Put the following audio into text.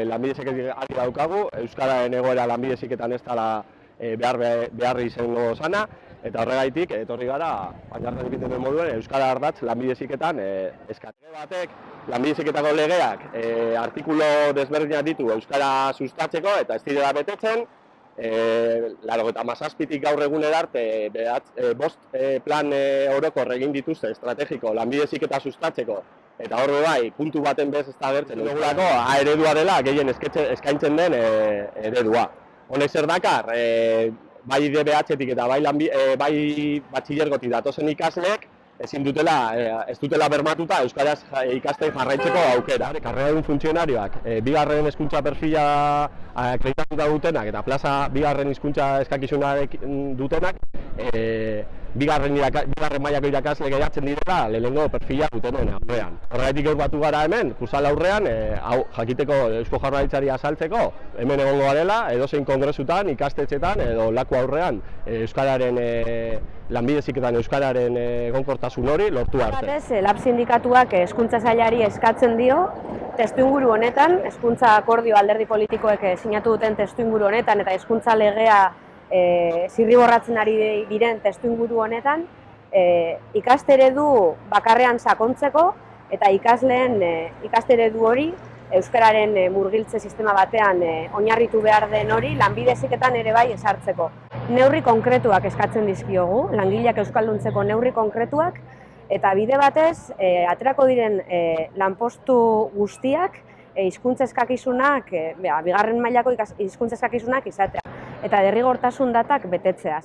lanbide heziketan daukagu, euskararen egoera lanbide heziketan ez dela behar izango sana, eta horregaitik etorri gara, baina egiten den moduen, euskara ardatz lanbide heziketan eskatzen. Batek, lanbide heziketako legeak artikulu desberdinak ditu euskara sustatzeko eta ez direla betetzen. 97tik gaur egunera arte 5 plan orokor egin dituzte estrategiko lanbide heziketa sustatzeko, eta hor bai, puntu baten bez ez da agertzen dugulako eredua dela gehien eskaintzen den eredua. Honek zer dakar, bai DBH-tik eta bai batxilergotik datozen ikasleek ezin dutela, ez dutela bermatuta euskaraz ikasten jarraitzeko aukera. Karreradun funtzionarioak, bigarren hezkuntza perfila akreditatuta dutenak eta plaza bigarren hizkuntza eskakizunak dutenak, bigarren mailako irakasle geratzen direla lehenengo perfila dutenen aurrean. Horregatik gaur batu gara hemen, kursal aurrean, jakiteko Eusko Jaurlaritzari azaltzeko, hemen egongo garela, edozein kongresutan, ikastetxetan edo laku aurrean euskararen lanbide heziketan euskararen egonkortasun hori lortu arte. LAB sindikatuak hezkuntza sailari eskatzen dio, testuinguru honetan, hezkuntza akordio alderdi politikoek sinatu duten testuinguru honetan eta hezkuntza legea zirriborratzen ari diren testuinguru honetan, ikasteredu bakarrean sakontzeko eta ikasleen ikasteredu hori euskararen murgiltze sistema batean oinarritu behar den hori lanbide heziketan ere bai ezartzeko. Neurri konkretuak eskatzen dizkiogu, langileak euskalduntzeko neurri konkretuak, eta bide batez aterako diren lanpostu guztiak hizkuntza eskakizunak, bigarren mailako hizkuntza eskakizunak izatea, eta derrigortasun datak betetzea.